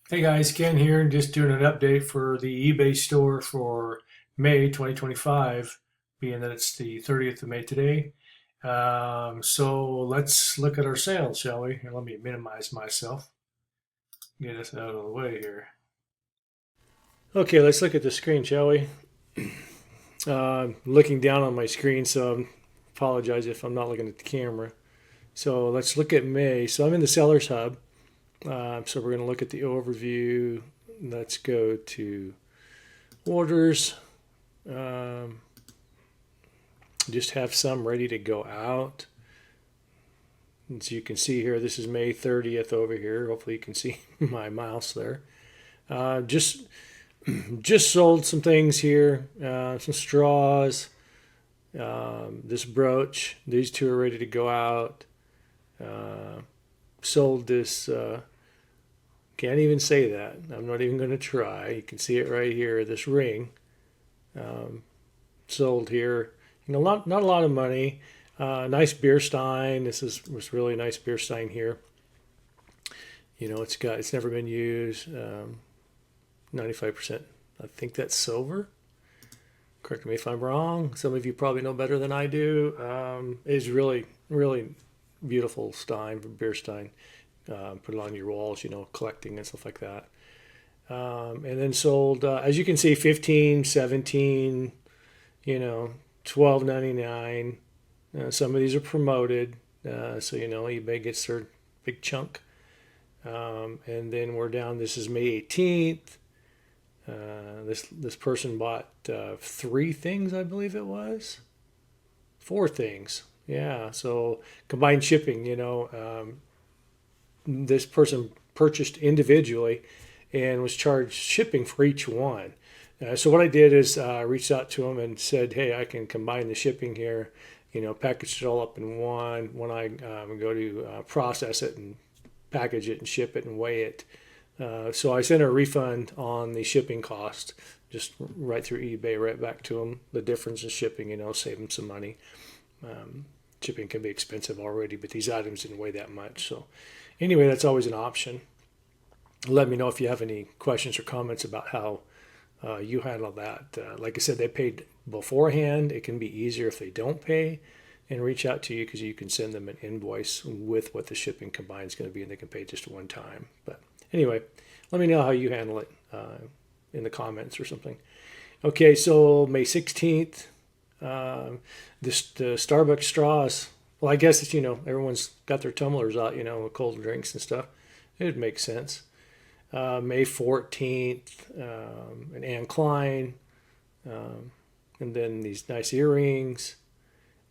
Hey guys, Ken here, just doing an update for the eBay store for May 2025, being that it's the 30th of May today. So let's look at our sales, shall we? Here, let me minimize myself, get us out of the way here. Okay, let's look at the screen, shall we? Looking down on my screen, so I apologize if I'm not looking at the camera. So let's look at May. So I'm in the Sellers Hub. So we're going to look at the overview. Let's go to orders. Um, just have some ready to go out. As you can see here, this is May 30th over here. Hopefully you can see my mouse there. Just sold some things here, some straws, this brooch. These two are ready to go out. Sold this, can't even say that. I'm not even going to try. You can see it right here, this ring. Um, Sold here. Not a lot of money. Nice beer stein. Was really nice beer stein here. It's never been used. 95%. I think that's silver. Correct me if I'm wrong. Some of you probably know better than I do. It's really beautiful stein, beer stein. Put it on your walls, collecting and stuff like that. And then sold, as you can see, 15, 17, 12.99. Some of these are promoted, so eBay gets their big chunk. And then we're down. This is May 18th. This person bought 3 things, I believe it was 4 things. Yeah, so combined shipping. This person purchased individually and was charged shipping for each one. So what I did is reached out to them and said, "Hey, I can combine the shipping here, package it all up in one. When I go to process it and package it and ship it and weigh it." So I sent a refund on the shipping cost, just right through eBay, right back to them. The difference in shipping, save them some money. Shipping can be expensive already, but these items didn't weigh that much. So anyway, that's always an option. Let me know if you have any questions or comments about how you handle that. Like I said, they paid beforehand. It can be easier if they don't pay and reach out to you because you can send them an invoice with what the shipping combined is going to be, and they can pay just one time. But anyway, let me know how you handle it in the comments or something. Okay, so May 16th, the Starbucks straws. Well, I guess it's, everyone's got their tumblers out, with cold drinks and stuff. It would make sense. May 14th, an Anne Klein, and then these nice earrings.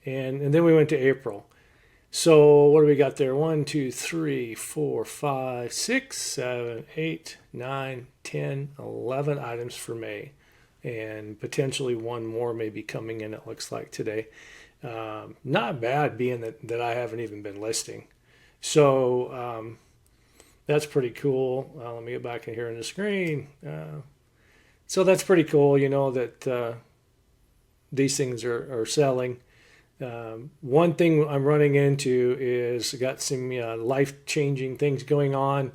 And then we went to April. So what do we got there? 1, 2, 3, 4, 5, 6, 7, 8, 9, 10, 11 items for May. And potentially one more may be coming in, it looks like today. Not bad, being that I haven't even been listing. So that's pretty cool. Let me get back in here on the screen. So that's pretty cool, that these things are selling. One thing I'm running into is I got some life-changing things going on.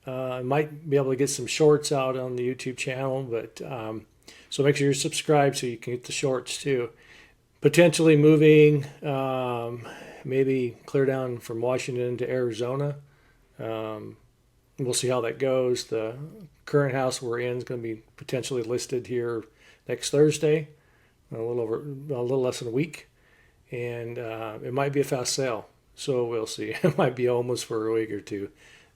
I might be able to get some shorts out on the YouTube channel, but so make sure you're subscribed so you can get the shorts too. Potentially moving, maybe clear down from Washington to Arizona. We'll see how that goes. The current house we're in is going to be potentially listed here next Thursday, a little less than a week, and it might be a fast sale. So we'll see. It might be almost for a week or two,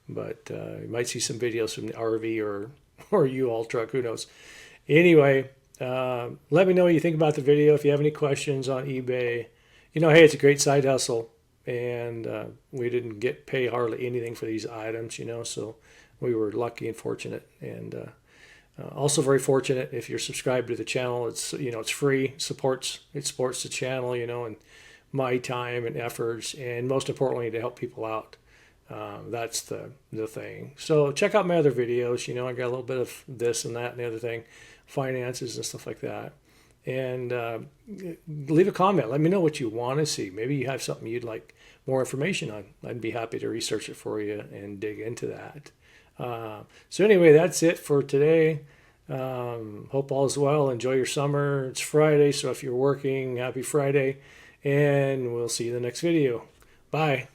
but you might see some videos from the RV or U-Haul truck. Who knows? Anyway, let me know what you think about the video. If you have any questions on eBay, hey, it's a great side hustle. And we didn't pay hardly anything for these items, so we were lucky and fortunate, and also very fortunate if you're subscribed to the channel. It's free, it supports the channel, and my time and efforts, and most importantly to help people out. That's the thing. So check out my other videos. I got a little bit of this and that and the other thing, finances and stuff like that. And leave a comment. Let me know what you want to see. Maybe you have something you'd like more information on. I'd be happy to research it for you and dig into that. So anyway, that's it for today. Hope all is well. Enjoy your summer. It's Friday, so if you're working, happy Friday. And we'll see you in the next video. Bye.